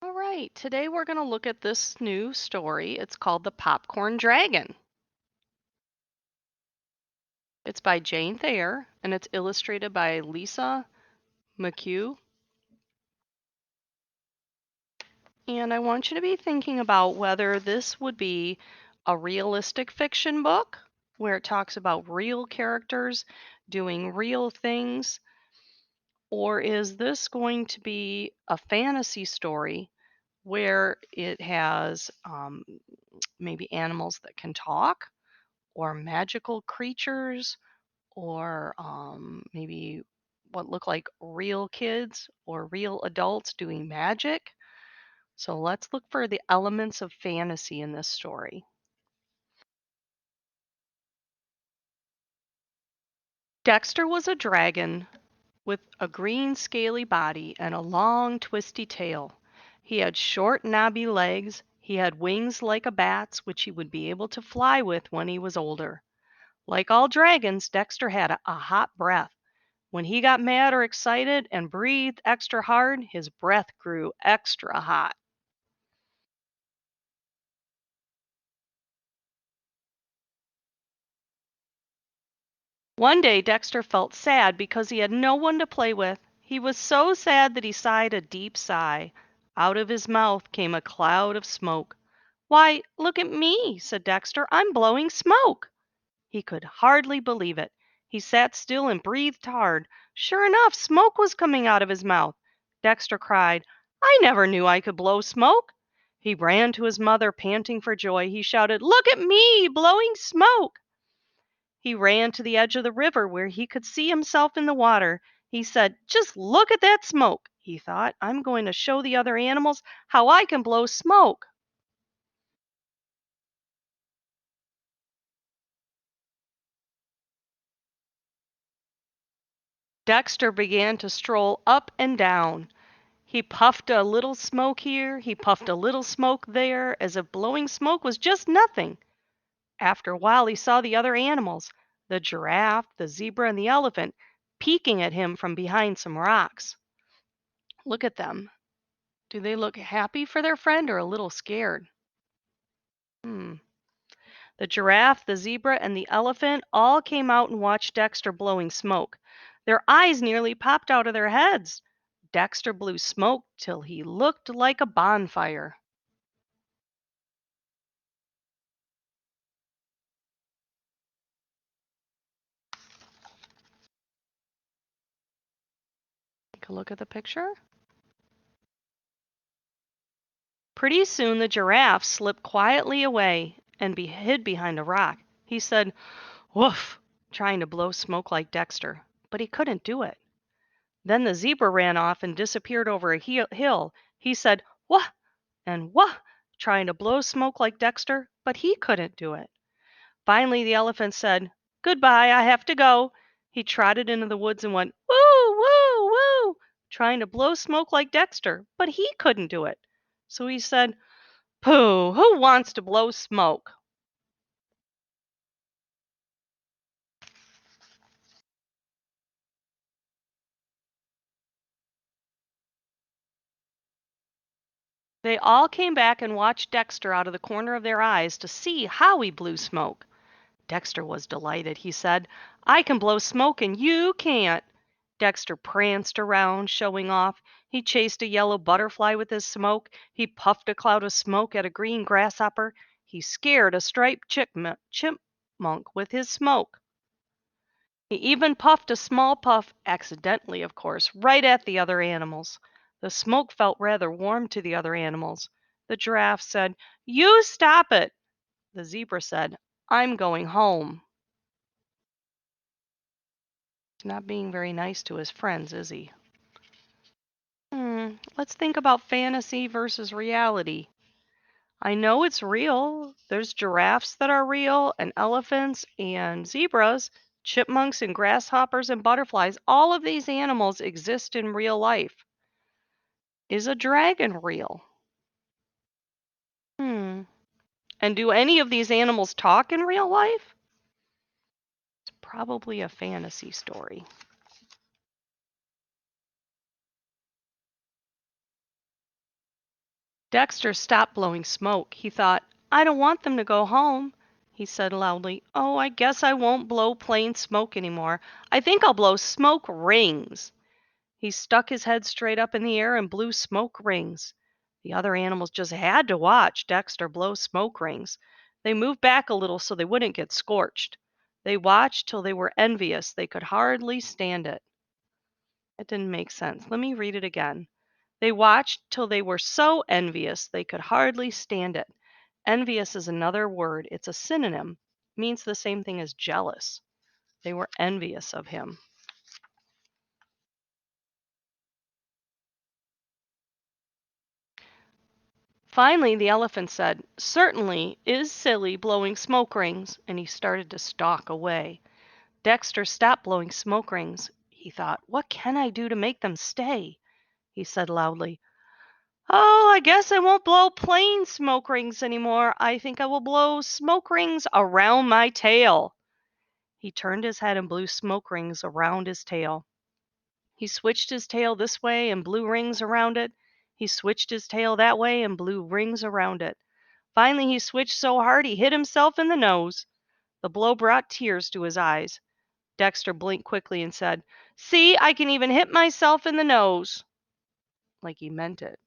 All right, today we're going to look at this new story. It's called The Popcorn Dragon. It's by Jane Thayer and it's illustrated by Lisa McHugh. And I want you to be thinking about whether this would be a realistic fiction book where it talks about real characters doing real things, or is this going to be a fantasy story where it has maybe animals that can talk or magical creatures or maybe what look like real kids or real adults doing magic. So let's look for the elements of fantasy in this story. Dexter was a dragon with a green scaly body and a long twisty tail. He had short knobby legs. He had wings like a bat's, which he would be able to fly with when he was older. Like all dragons, Dexter had a hot breath. When he got mad or excited and breathed extra hard, his breath grew extra hot. One day, Dexter felt sad because he had no one to play with. He was so sad that he sighed a deep sigh. Out of his mouth came a cloud of smoke. "Why, look at me," said Dexter. "I'm blowing smoke." He could hardly believe it. He sat still and breathed hard. Sure enough, smoke was coming out of his mouth. Dexter cried, "I never knew I could blow smoke." He ran to his mother, panting for joy. He shouted, "Look at me, blowing smoke." He ran to the edge of the river where he could see himself in the water. He said, "Just look at that smoke," he thought. "I'm going to show the other animals how I can blow smoke." Dexter began to stroll up and down. He puffed a little smoke here, he puffed a little smoke there, as if blowing smoke was just nothing. After a while, he saw the other animals, the giraffe, the zebra, and the elephant, peeking at him from behind some rocks. Look at them. Do they look happy for their friend or a little scared? Hmm. The giraffe, the zebra, and the elephant all came out and watched Dexter blowing smoke. Their eyes nearly popped out of their heads. Dexter blew smoke till he looked like a bonfire. Take a look at the picture. Pretty soon the giraffe slipped quietly away and hid behind a rock. He said, "Woof," trying to blow smoke like Dexter, but he couldn't do it. Then the zebra ran off and disappeared over a hill. He said, "Wah," and "Wah," trying to blow smoke like Dexter, but he couldn't do it. Finally the elephant said, "Goodbye, I have to go." He trotted into the woods and went, "Woo, woo, woo," trying to blow smoke like Dexter, but he couldn't do it. So he said, "Pooh, who wants to blow smoke?" They all came back and watched Dexter out of the corner of their eyes to see how he blew smoke. Dexter was delighted. He said, "I can blow smoke and you can't." Dexter pranced around, showing off. He chased a yellow butterfly with his smoke. He puffed a cloud of smoke at a green grasshopper. He scared a striped chipmunk with his smoke. He even puffed a small puff, accidentally, of course, right at the other animals. The smoke felt rather warm to the other animals. The giraffe said, "You stop it." The zebra said, "I'm going home." He's not being very nice to his friends, is he? Let's think about fantasy versus reality. I know it's real. There's giraffes that are real, and elephants and zebras, chipmunks and grasshoppers and butterflies. All of these animals exist in real life. Is a dragon real? Hmm. And do any of these animals talk in real life? It's probably a fantasy story. Dexter stopped blowing smoke. He thought, I don't want them to go home. He said loudly, Oh, I guess I won't blow plain smoke anymore. I think I'll blow smoke rings. He stuck his head straight up in the air and blew smoke rings. The other animals just had to watch Dexter blow smoke rings. They moved back a little so they wouldn't get scorched. They watched till they were envious. They could hardly stand it. It didn't make sense. Let me read it again. They watched till they were so envious they could hardly stand it. Envious is another word. It's a synonym. Means the same thing as jealous. They were envious of him. Finally, the elephant said, Certainly is silly blowing smoke rings, and he started to stalk away. Dexter stopped blowing smoke rings. He thought, What can I do to make them stay? He said loudly, Oh, I guess I won't blow plain smoke rings anymore. I think I will blow smoke rings around my tail. He turned his head and blew smoke rings around his tail. He switched his tail this way and blew rings around it. He switched his tail that way and blew rings around it. Finally, he switched so hard he hit himself in the nose. The blow brought tears to his eyes. Dexter blinked quickly and said, See, I can even hit myself in the nose. Like he meant it.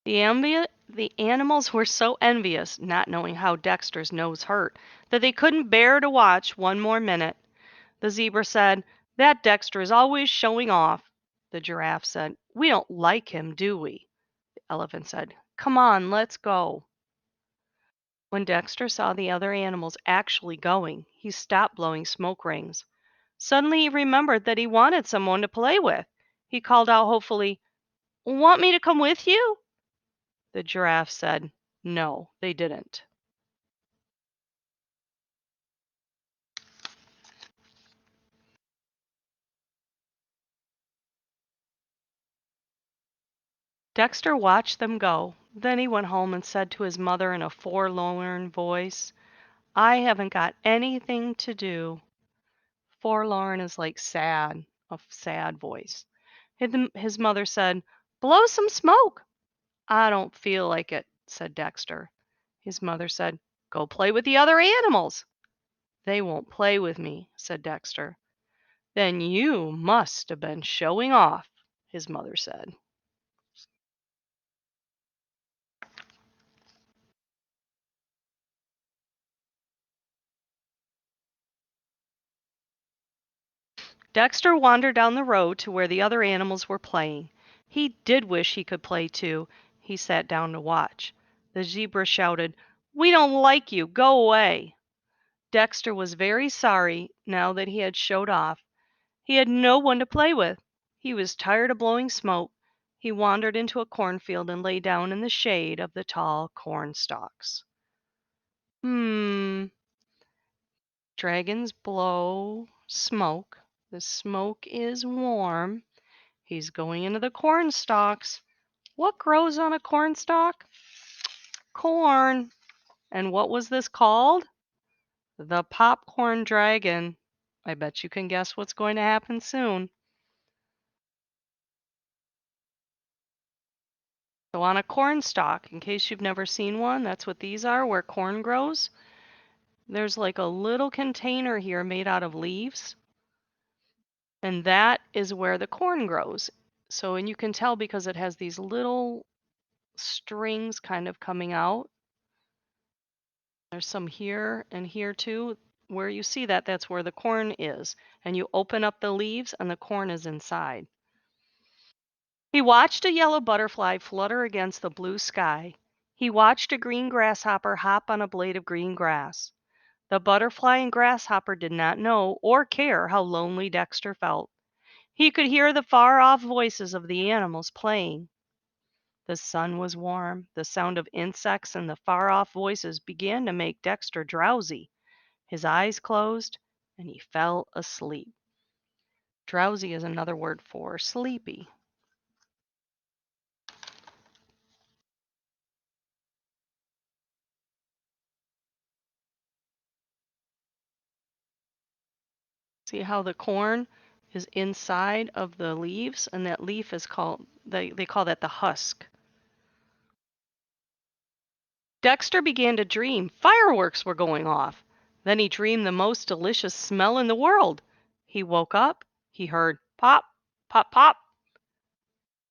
The animals were so envious, not knowing how Dexter's nose hurt, that they couldn't bear to watch one more minute. The zebra said, That Dexter is always showing off. The giraffe said, We don't like him, do we? The elephant said, Come on, let's go. When Dexter saw the other animals actually going, he stopped blowing smoke rings. Suddenly he remembered that he wanted someone to play with. He called out hopefully, Want me to come with you? The giraffe said, No, they didn't. Dexter watched them go. Then he went home and said to his mother in a forlorn voice, I haven't got anything to do. Forlorn is like sad, a sad voice. His mother said, Blow some smoke. I don't feel like it, said Dexter. His mother said, Go play with the other animals. They won't play with me, said Dexter. Then you must have been showing off, his mother said. Dexter wandered down the road to where the other animals were playing. He did wish he could play too. He sat down to watch. The zebra shouted, We don't like you. Go away. Dexter was very sorry now that he had showed off. He had no one to play with. He was tired of blowing smoke. He wandered into a cornfield and lay down in the shade of the tall corn stalks. Hmm, dragons blow smoke. The smoke is warm. He's going into the corn stalks. What grows on a corn stalk? Corn. And what was this called? The popcorn dragon. I bet you can guess what's going to happen soon. So, on a corn stalk, in case you've never seen one, that's what these are where corn grows. There's like a little container here made out of leaves, and that is where the corn grows. So, and you can tell because it has these little strings kind of coming out. There's some here and here too. Where you see that, that's where the corn is. And you open up the leaves, and the corn is inside. He watched a yellow butterfly flutter against the blue sky. He watched a green grasshopper hop on a blade of green grass. The butterfly and grasshopper did not know or care how lonely Dexter felt. He could hear the far off voices of the animals playing. The sun was warm. The sound of insects and the far off voices began to make Dexter drowsy. His eyes closed, and he fell asleep. Drowsy is another word for sleepy. See how the corn is inside of the leaves, and that leaf is called, they call that the husk. Dexter began to dream fireworks were going off. Then he dreamed the most delicious smell in the world. He woke up. He heard pop, pop, pop.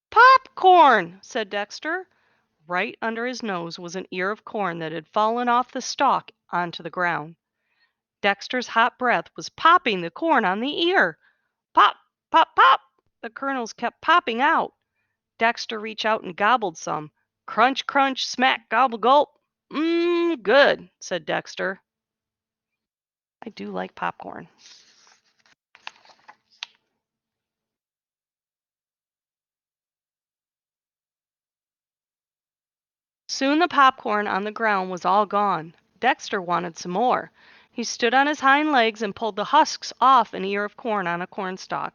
Popcorn, said Dexter. Right under his nose was an ear of corn that had fallen off the stalk onto the ground. Dexter's hot breath was popping the corn on the ear. Pop, pop, pop. The kernels kept popping out. Dexter reached out and gobbled some. Crunch, crunch, smack, gobble, gulp. Mmm, good, said Dexter. I do like popcorn. Soon the popcorn on the ground was all gone. Dexter wanted some more. He stood on his hind legs and pulled the husks off an ear of corn on a cornstalk.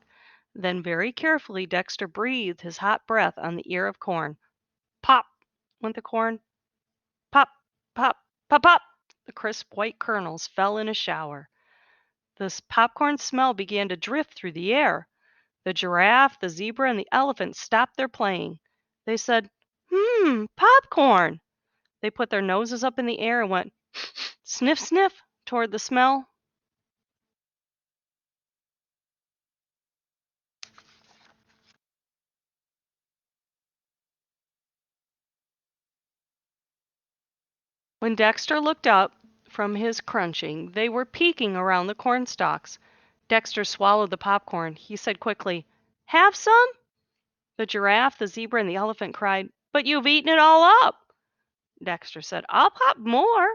Then very carefully Dexter breathed his hot breath on the ear of corn. Pop went the corn. Pop, pop, pop, pop. The crisp white kernels fell in a shower. The popcorn smell began to drift through the air. The giraffe, the zebra, and the elephant stopped their playing. They said, popcorn. They put their noses up in the air and went sniff, sniff toward the smell. When Dexter looked up from his crunching, they were peeking around the cornstalks. Dexter swallowed the popcorn. He said quickly, have some? The giraffe, the zebra, and the elephant cried, but you've eaten it all up. Dexter said, I'll pop more.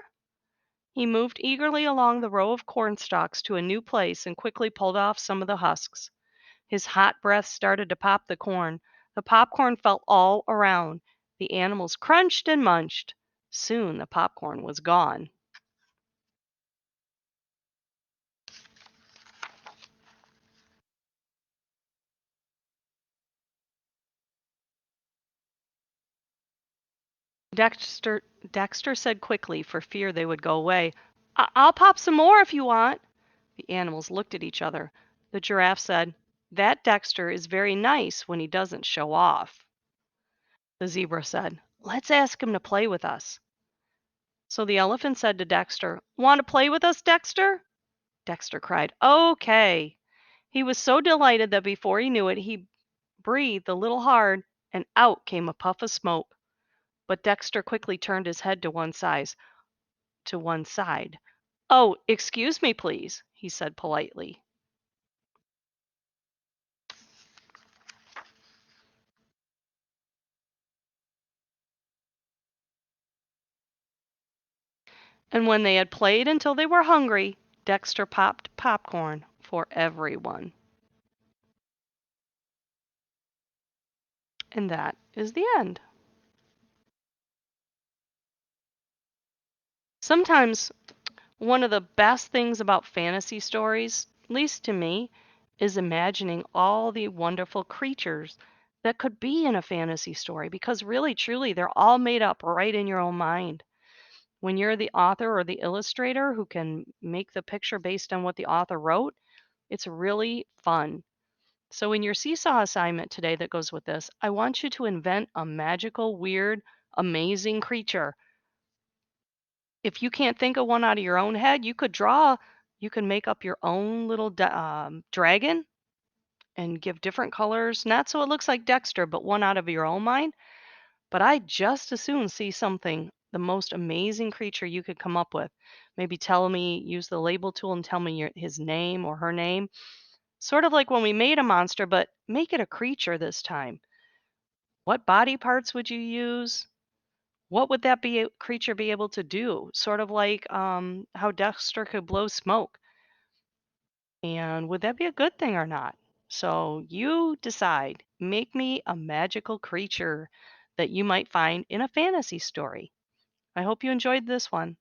He moved eagerly along the row of cornstalks to a new place and quickly pulled off some of the husks. His hot breath started to pop the corn. The popcorn fell all around. The animals crunched and munched. Soon the popcorn was gone. Dexter, Dexter said quickly for fear they would go away, I'll pop some more if you want. The animals looked at each other. The giraffe said, that Dexter is very nice when he doesn't show off. The zebra said, let's ask him to play with us. So the elephant said to Dexter, want to play with us, Dexter? Dexter cried, okay. He was so delighted that before he knew it, he breathed a little hard and out came a puff of smoke. But Dexter quickly turned his head to one side. Oh, excuse me, please, he said politely. And when they had played until they were hungry, Dexter popped popcorn for everyone. And that is the end. Sometimes one of the best things about fantasy stories, at least to me, is imagining all the wonderful creatures that could be in a fantasy story because really, truly, they're all made up right in your own mind. When you're the author or the illustrator who can make the picture based on what the author wrote, it's really fun. So, in your seesaw assignment today that goes with this, I want you to invent a magical, weird, amazing creature. If you can't think of one out of your own head, you can make up your own little dragon and give different colors, not so it looks like Dexter, but one out of your own mind. But I just as soon see something, the most amazing creature you could come up with. Maybe use the label tool and tell me his name or her name. Sort of like when we made a monster, but make it a creature this time. What body parts would you use? What would that creature be able to do? Sort of like how Dexter could blow smoke. And would that be a good thing or not? So you decide. Make me a magical creature that you might find in a fantasy story. I hope you enjoyed this one.